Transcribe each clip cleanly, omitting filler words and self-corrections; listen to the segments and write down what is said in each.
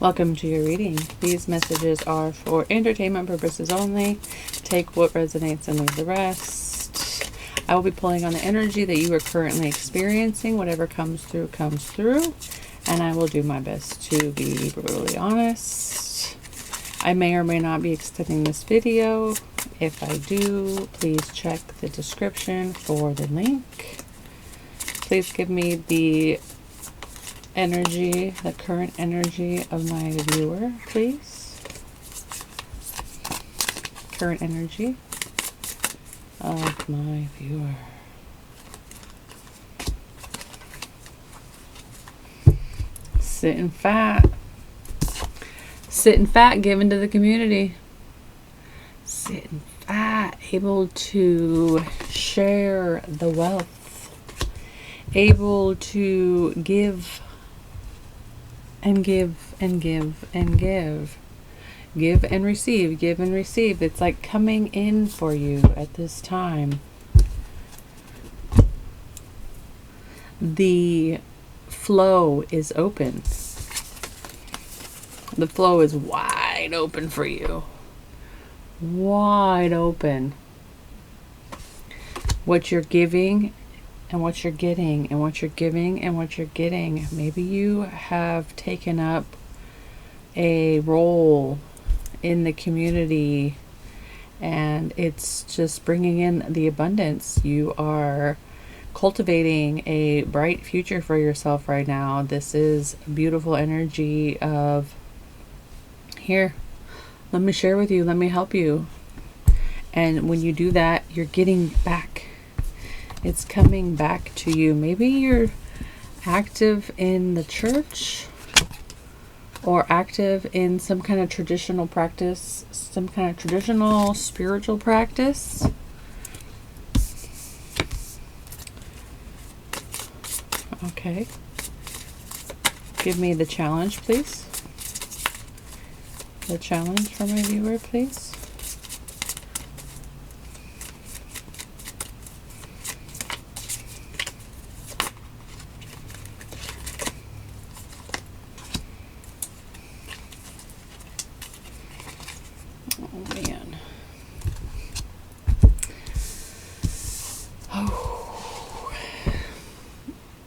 Welcome to your reading. These messages are for entertainment purposes only. Take what resonates and leave the rest. I will be pulling on the energy that you are currently experiencing. Whatever comes through, comes through. And I will do my best to be brutally honest. I may or may not be extending this video. If I do, please check the description for the link. Please give me the energy, the current energy of my viewer, please. Current energy of my viewer. Sitting fat. Sitting fat, given to the community. Sitting fat, able to share the wealth. Able to give and give and give and give. Give and receive, give and receive. It's like coming in for you at this time. The flow is open. The flow is wide open for you. Wide open. What you're giving and what you're getting, and what you're giving and what you're getting. Maybe you have taken up a role in the community and it's just bringing in the abundance. You are cultivating a bright future for yourself right now. This is beautiful energy of, here, let me share with you, let me help you. And when you do that, you're getting back. It's coming back to you. Maybe you're active in the church or active in some kind of traditional practice, some kind of traditional spiritual practice. Okay. Give me the challenge, please. The challenge for my viewer, please.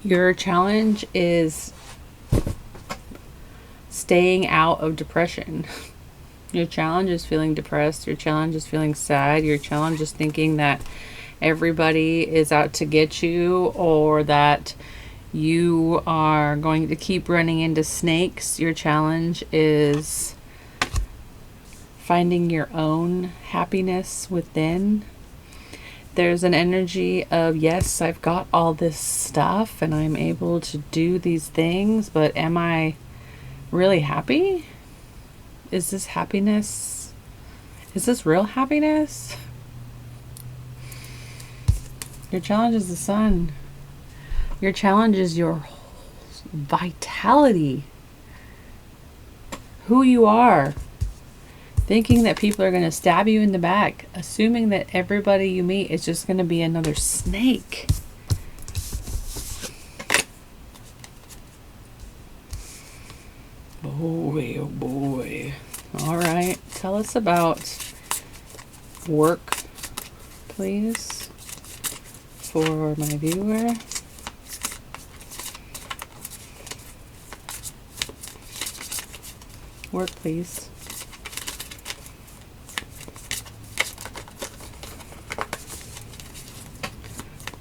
Your challenge is staying out of depression. Your challenge is feeling depressed. Your challenge is feeling sad. Your challenge is thinking that everybody is out to get you, or that you are going to keep running into snakes. Your challenge is finding your own happiness within. There's an energy of, yes, I've got all this stuff and I'm able to do these things, but am I really happy? Is this happiness? Is this real happiness? Your challenge is the sun. Your challenge is your vitality. Who you are. Thinking that people are going to stab you in the back, assuming that everybody you meet is just going to be another snake. Boy, oh boy. All right, tell us about work, please, for my viewer. Work, please.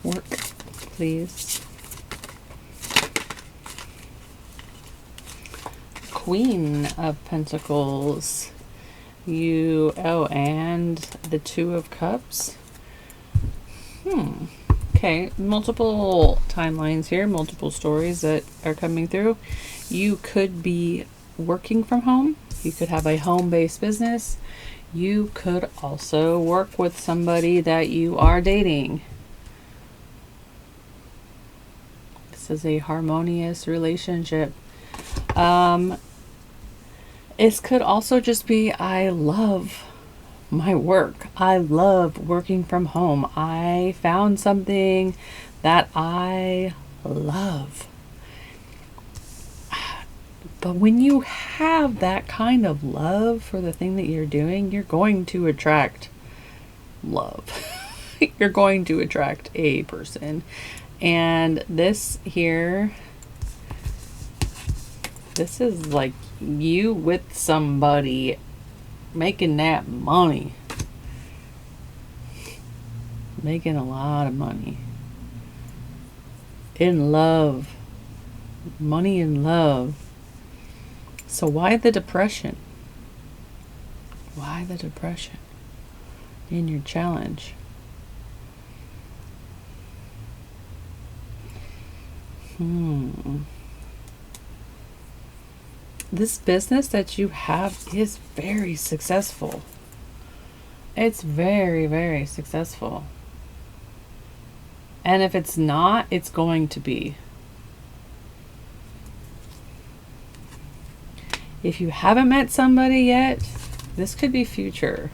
Work, please. Queen of Pentacles. And the Two of Cups. Okay, multiple timelines here, multiple stories that are coming through. You could be working from home. You could have a home-based business. You could also work with somebody that you are dating. This is a harmonious relationship. This could also just be, I love my work. I love working from home. I found something that I love. But when you have that kind of love for the thing that you're doing, you're going to attract love. You're going to attract a person. And this here, this is like you with somebody making that money. Making a lot of money. In love. Money in love. So why the depression? Why the depression in your challenge? This business that you have is very successful. It's very, very successful. And if it's not, it's going to be. If you haven't met somebody yet, this could be future.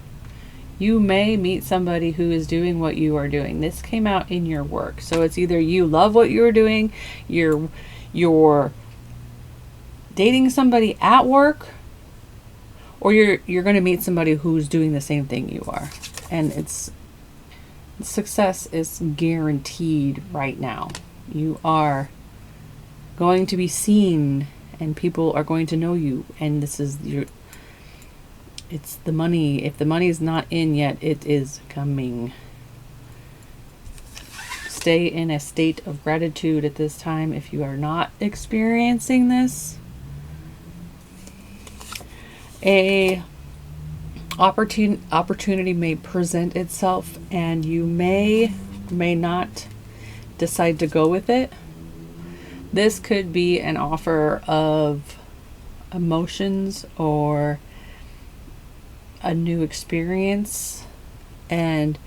You may meet somebody who is doing what you are doing. This came out in your work. So it's either you love what you're doing, you're dating somebody at work, or you're going to meet somebody who's doing the same thing you are. And it's success is guaranteed right now. You are going to be seen and people are going to know you, and this is it's the money. If the money is not in yet, it is coming. Stay in a state of gratitude at this time if you are not experiencing this. A opportunity may present itself and you may not decide to go with it. This could be an offer of emotions or a new experience, and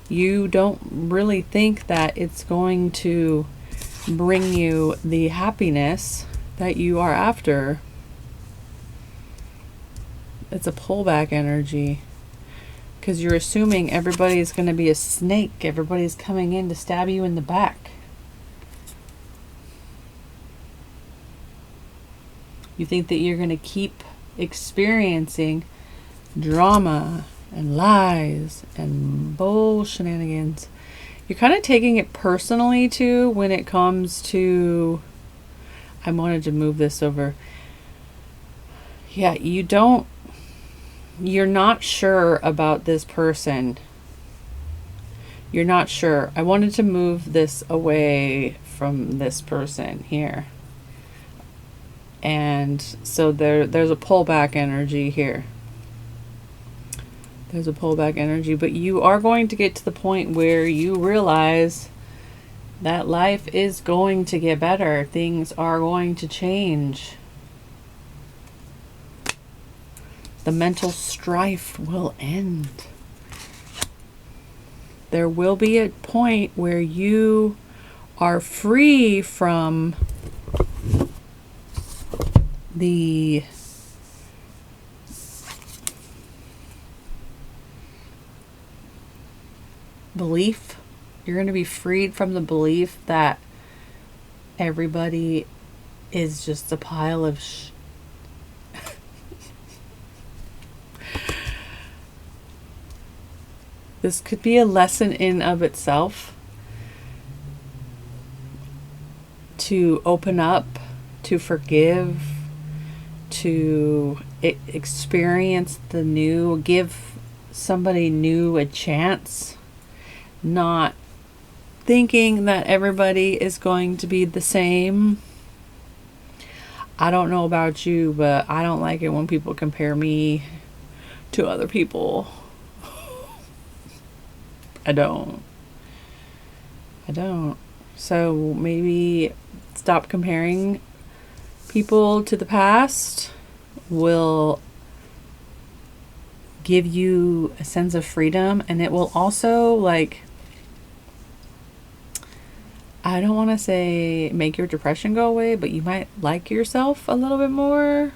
you don't really think that it's going to bring you the happiness that you are after. It's a pullback energy because you're assuming everybody's going to be a snake. Everybody's coming in to stab you in the back. You think that you're going to keep experiencing drama and lies and bull shenanigans. You're kind of taking it personally too when it comes to, I wanted to move this over. Yeah, you're not sure about this person. You're not sure. I wanted to move this away from this person here. And so there's a pullback energy here. There's a pullback energy, but you are going to get to the point where you realize that life is going to get better. Things are going to change. The mental strife will end. There will be a point where you are free from the belief. You're going to be freed from the belief that everybody is just a pile of This could be a lesson in of itself to open up, to forgive, to experience the new, give somebody new a chance, not thinking that everybody is going to be the same. I don't know about you, but I don't like it when people compare me to other people. I don't. So maybe stop comparing people to the past will give you a sense of freedom, and it will also, like, I don't want to say make your depression go away, but you might like yourself a little bit more.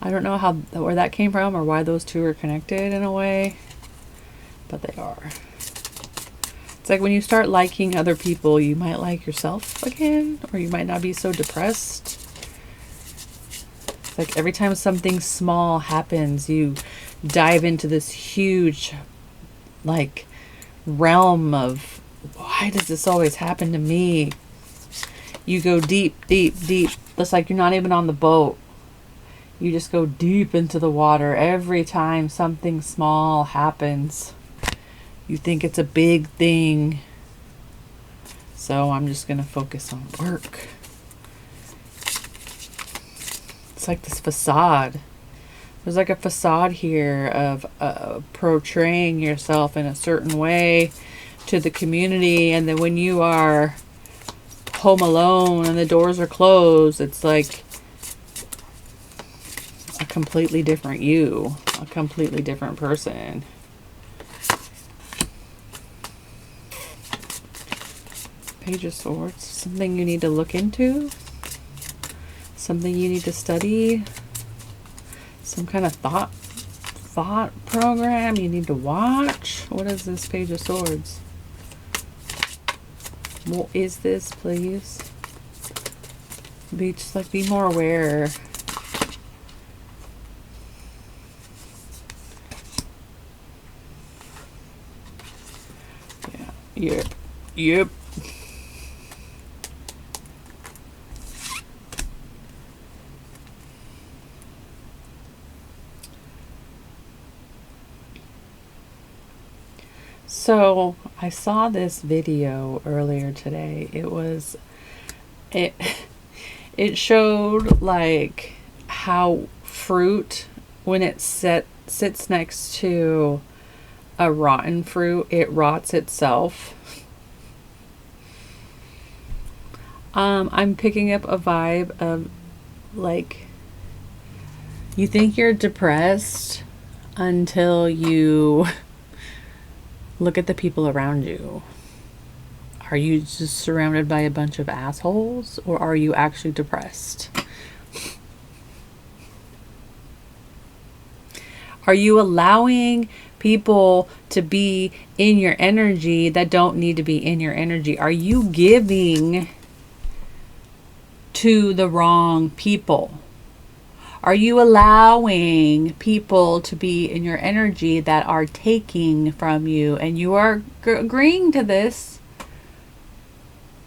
I don't know where that came from or why those two are connected in a way, but they are. It's like when you start liking other people, you might like yourself again, or you might not be so depressed. Like every time something small happens, you dive into this huge, like, realm of, why does this always happen to me? You go deep, deep, deep. It's like you're not even on the boat. You just go deep into the water every time something small happens. You think it's a big thing. So I'm just going to focus on work. It's like this facade. There's like a facade here of portraying yourself in a certain way to the community. And then when you are home alone and the doors are closed, it's like a completely different you, a completely different person. Page of Swords, something you need to look into, something you need to study, some kind of thought program you need to watch. What is this Page of Swords? What is this, please? Be just like, be more aware. Yeah. Yep. So I saw this video earlier today. It showed like how fruit, when it sits next to a rotten fruit, it rots itself. I'm picking up a vibe of like, you think you're depressed until you look at the people around you. Are you just surrounded by a bunch of assholes, or are you actually depressed? Are you allowing people to be in your energy that don't need to be in your energy? Are you giving to the wrong people? Are you allowing people to be in your energy that are taking from you? And you are agreeing to this,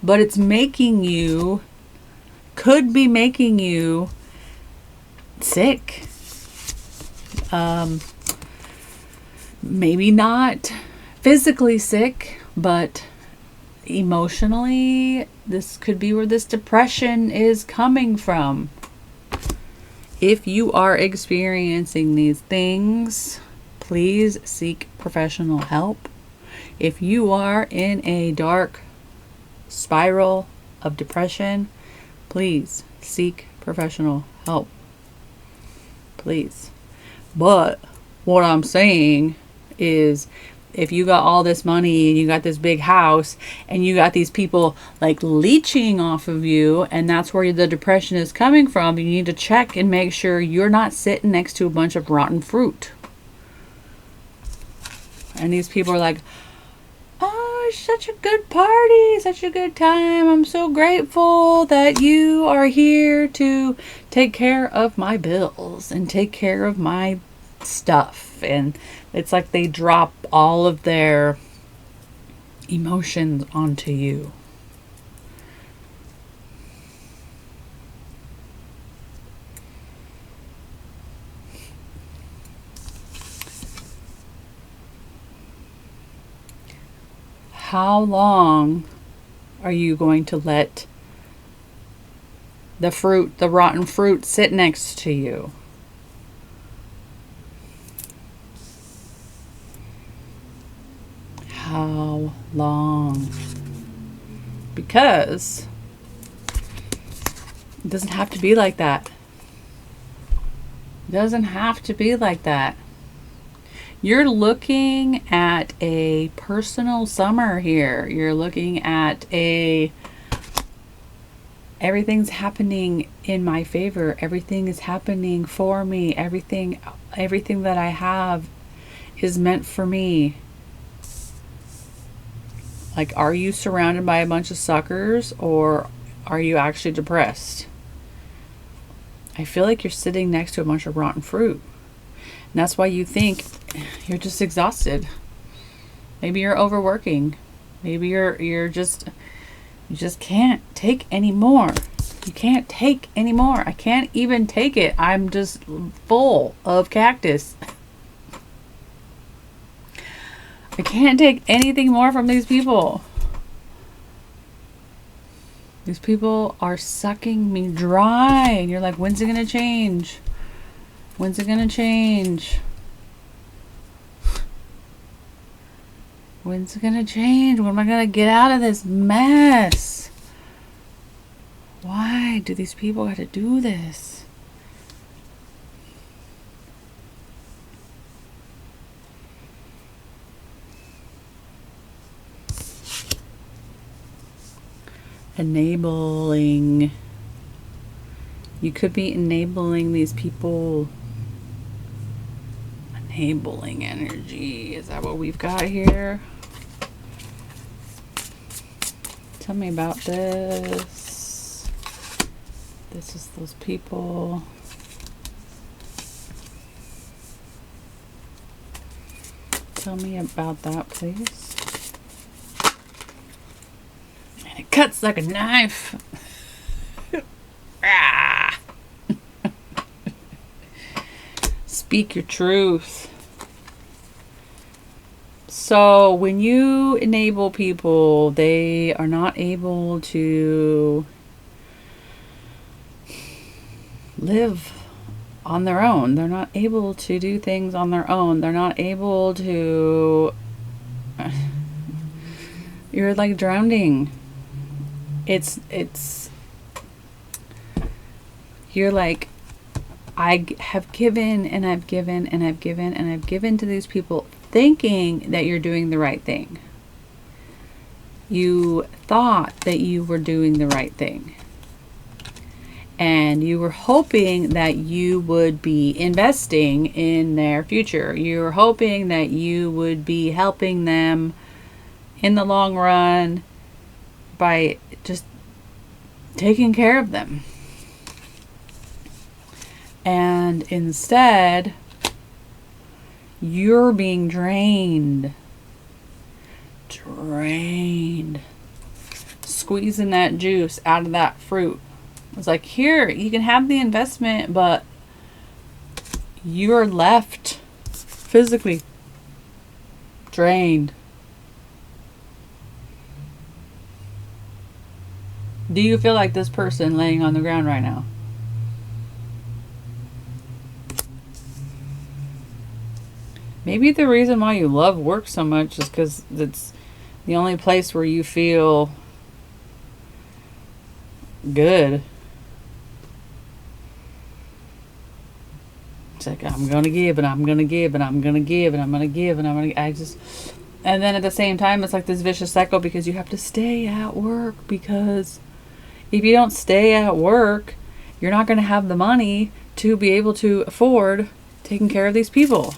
but it's making you, could be making you sick. Maybe not physically sick, but emotionally, this could be where this depression is coming from. If you are experiencing these things, please seek professional help. If you are in a dark spiral of depression, please seek professional help. Please. But what I'm saying is, if you got all this money and you got this big house and you got these people like leeching off of you, and that's where the depression is coming from, you need to check and make sure you're not sitting next to a bunch of rotten fruit. And these people are like, oh, it's such a good party, such a good time. I'm so grateful that you are here to take care of my bills and take care of my stuff. And it's like they drop all of their emotions onto you. How long are you going to let the fruit, the rotten fruit, sit next to you? How long? Because it doesn't have to be like that. It doesn't have to be like that. You're looking at a personal summer here. You're looking at everything's happening in my favor. Everything is happening for me. Everything that I have is meant for me. Like, are you surrounded by a bunch of suckers, or are you actually depressed? I feel like you're sitting next to a bunch of rotten fruit. And that's why you think you're just exhausted. Maybe you're overworking. Maybe you just can't take any more. You can't take any more. I can't even take it. I'm just full of cactus. I can't take anything more from these people. These people are sucking me dry. And you're like, when's it going to change? When's it going to change? When's it going to change? When am I going to get out of this mess? Why do these people got to do this? Enabling. You could be enabling these people. Enabling energy. Is that what we've got here? Tell me about this. This is those people. Tell me about that, please. And it cuts like a knife. Ah. Speak your truth. So when you enable people, they are not able to live on their own. They're not able to do things on their own. They're not able to... You're like drowning. It's you're like, I have given and I've given and I've given and I've given to these people, thinking that you're doing the right thing. You thought that you were doing the right thing. And you were hoping that you would be investing in their future. You were hoping that you would be helping them in the long run by just taking care of them. And instead, you're being drained. Squeezing that juice out of that fruit. It's like, here, you can have the investment, but you're left physically drained. Do you feel like this person laying on the ground right now? Maybe the reason why you love work so much is because it's the only place where you feel good. It's like, I'm going to give and I'm going to give and I'm going to give and I'm going to give and I'm going to... And then at the same time, it's like this vicious cycle because you have to stay at work, because if you don't stay at work, you're not going to have the money to be able to afford taking care of these people.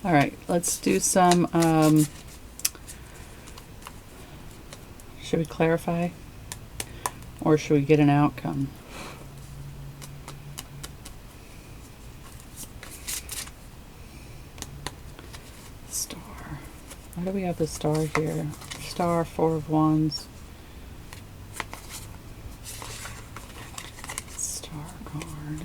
All right, let's do some, should we clarify? Or should we get an outcome? Star. Why do we have the star here? Star, 4 of Wands. Star card.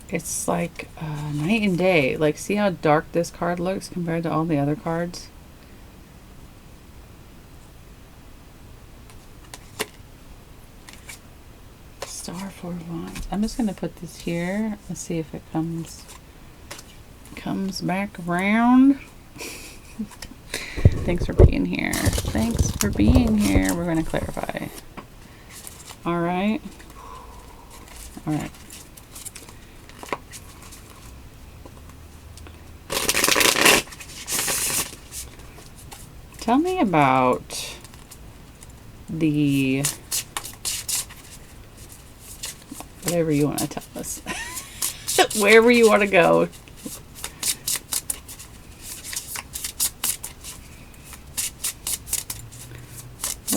It's like night and day. Like, see how dark this card looks compared to all the other cards? Star, 4 of Wands. I'm just going to put this here. Let's see if it comes back around. Thanks for being here. Thanks for being here. We're going to clarify. All right. All right. Tell me about the, whatever you want to tell us. Wherever you want to go.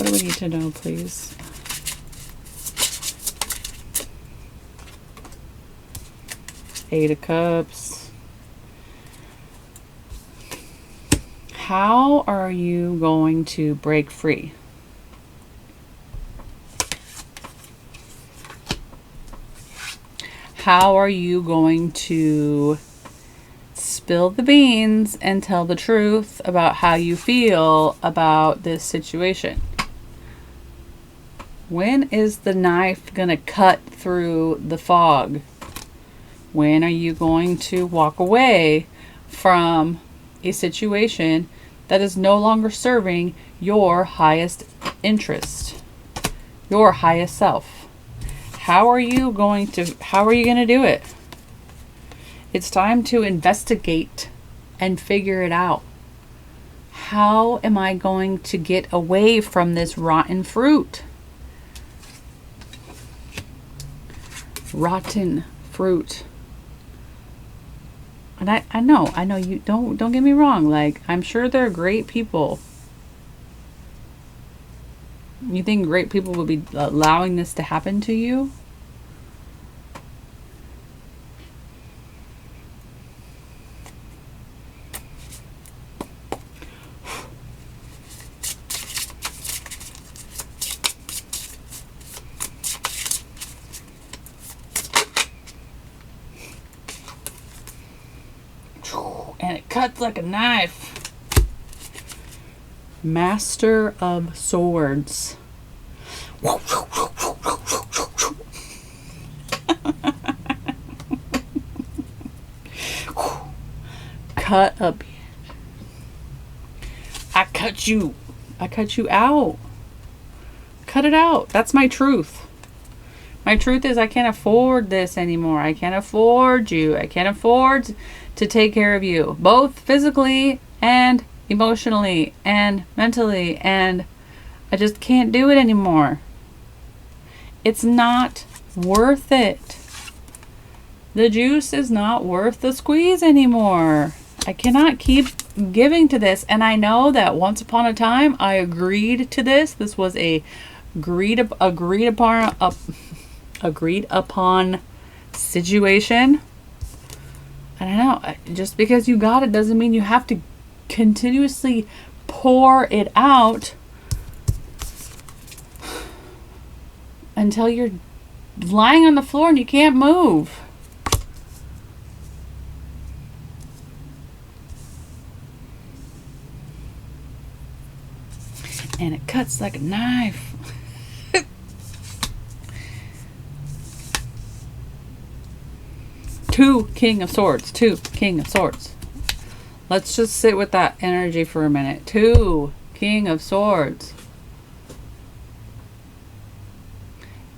do we need to know, please? Eight of Cups. How are you going to break free? How are you going to spill the beans and tell the truth about how you feel about this situation? When is the knife going to cut through the fog? When are you going to walk away from a situation that is no longer serving your highest interest, your highest self? How are you going to do it? It's time to investigate and figure it out. How am I going to get away from this rotten fruit? Rotten fruit. And I know you don't get me wrong. Like, I'm sure they're great people. You think great people would be allowing this to happen to you? And it cuts like a knife. Master of Swords. Cut up. I cut you out. Cut it out. That's my truth. My truth is I can't afford this anymore. I can't afford you. I can't afford to take care of you, both physically and emotionally and mentally, and I just can't do it anymore. It's not worth it. The juice is not worth the squeeze anymore. I cannot keep giving to this, and I know that once upon a time I agreed to this. This was a agreed upon situation. And I know, just because you got it doesn't mean you have to continuously pour it out until you're lying on the floor and you can't move. And it cuts like a knife. Two King of Swords. Two King of Swords. Let's just sit with that energy for a minute. Two King of Swords.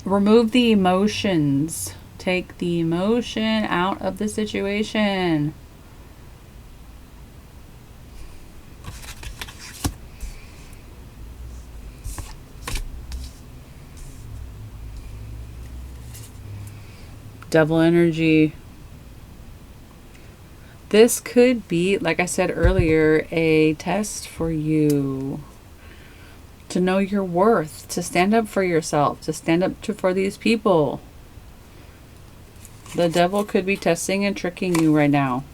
Remove the emotions. Take the emotion out of the situation. Devil energy. This could be, like I said earlier, a test for you to know your worth, to stand up for yourself, to stand up for these people. The devil could be testing and tricking you right now.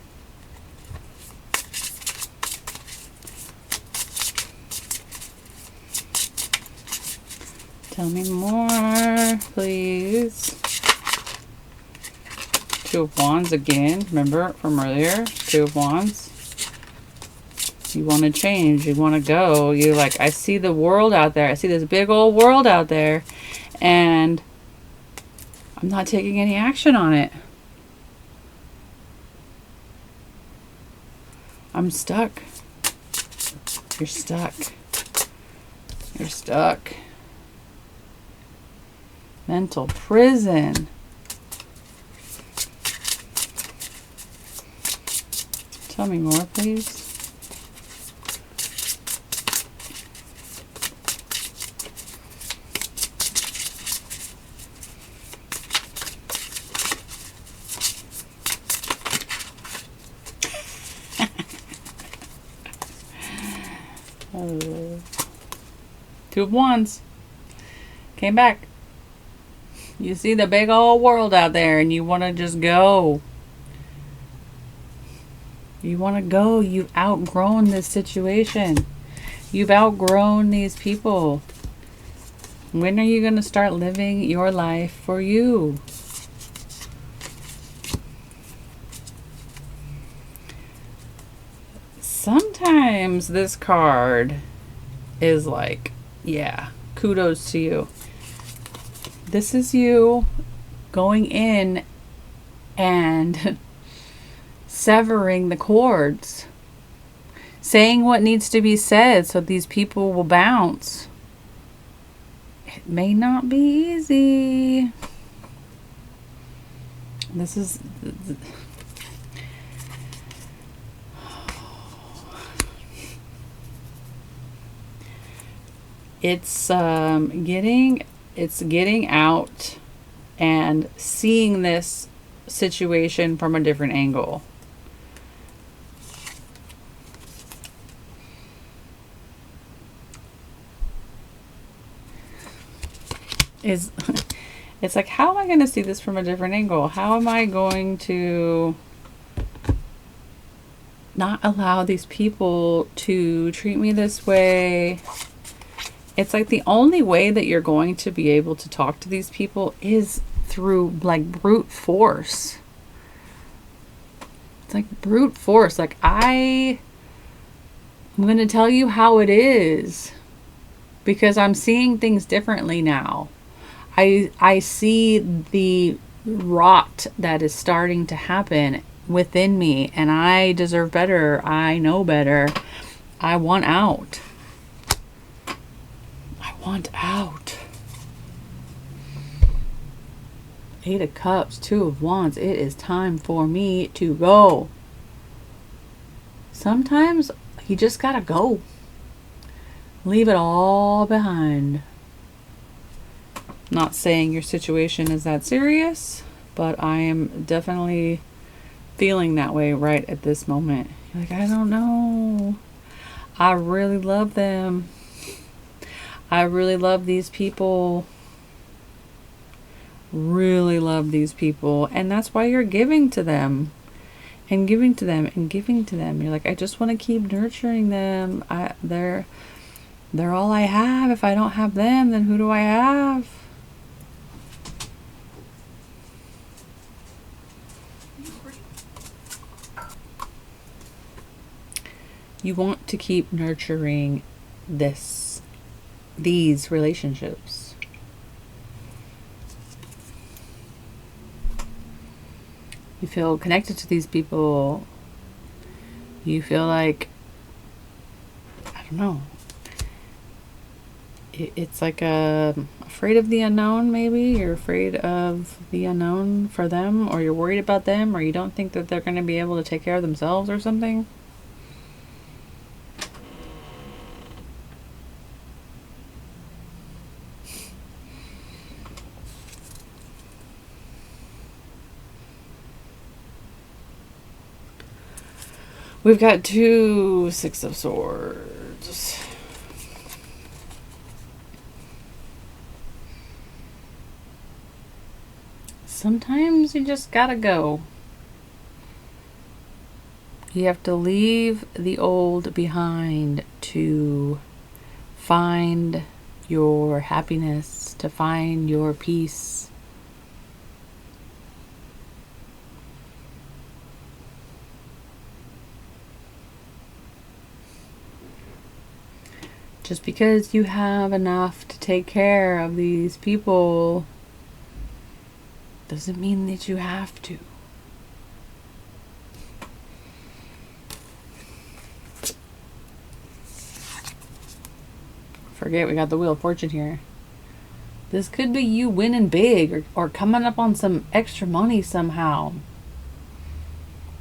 Tell me more, please. Two of Wands again. Remember from earlier? Two of Wands. You want to change. You want to go. You're like, I see the world out there. I see this big old world out there. And I'm not taking any action on it. I'm stuck. You're stuck. You're stuck. Mental prison. Tell me more, please. Two of Wands. Came back. You see the big old world out there and you want to just go. You want to go. You've outgrown this situation. You've outgrown these people. When are you going to start living your life for you? Sometimes this card is like, yeah, kudos to you. This is you going in and severing the cords, saying what needs to be said so these people will bounce. It may not be easy. This is it's getting out and seeing this situation from a different angle. It's like, how am I going to see this from a different angle? How am I going to not allow these people to treat me this way? It's like the only way that you're going to be able to talk to these people is through like brute force. It's like brute force. Like, I'm going to tell you how it is because I'm seeing things differently now. I see the rot that is starting to happen within me, and I deserve better. I know better. I want out. I want out. Eight of Cups, Two of Wands. It is time for me to go. Sometimes you just gotta go. Leave it all behind. Not saying your situation is that serious, but I am definitely feeling that way right at this moment. You're like, I don't know. I really love them. I really love these people. Really love these people. And that's why you're giving to them. And giving to them and giving to them. You're like, I just want to keep nurturing them. They're all I have. If I don't have them, then who do I have? You want to keep nurturing these relationships. You feel connected to these people. You feel like, I don't know. It's like afraid of the unknown, maybe. You're afraid of the unknown for them, or you're worried about them, or you don't think that they're going to be able to take care of themselves or something. We've got 2 Six of Swords. Sometimes you just gotta go. You have to leave the old behind to find your happiness, to find your peace. Just because you have enough to take care of these people doesn't mean that you have to. Forget we got the Wheel of Fortune here. This could be you winning big or coming up on some extra money somehow.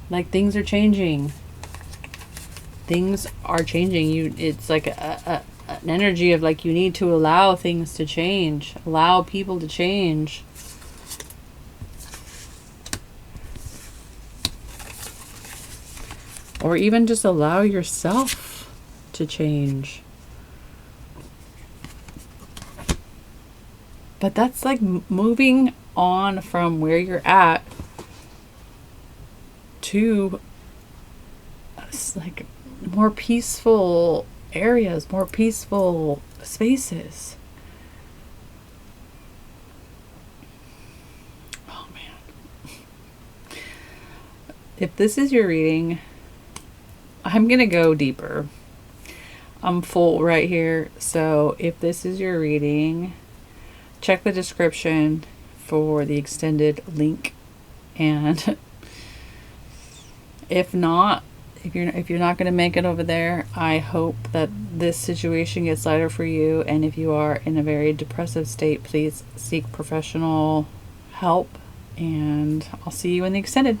Like, things are changing. Things are changing. It's like an energy of like, you need to allow things to change. Allow people to change. Or even just allow yourself to change. But that's like moving on from where you're at to like more peaceful areas, more peaceful spaces. Oh man. If this is your reading, I'm going to go deeper. I'm full right here. So if this is your reading, check the description for the extended link. And if not, if you're not going to make it over there, I hope that this situation gets lighter for you. And if you are in a very depressive state, please seek professional help. And I'll see you in the extended.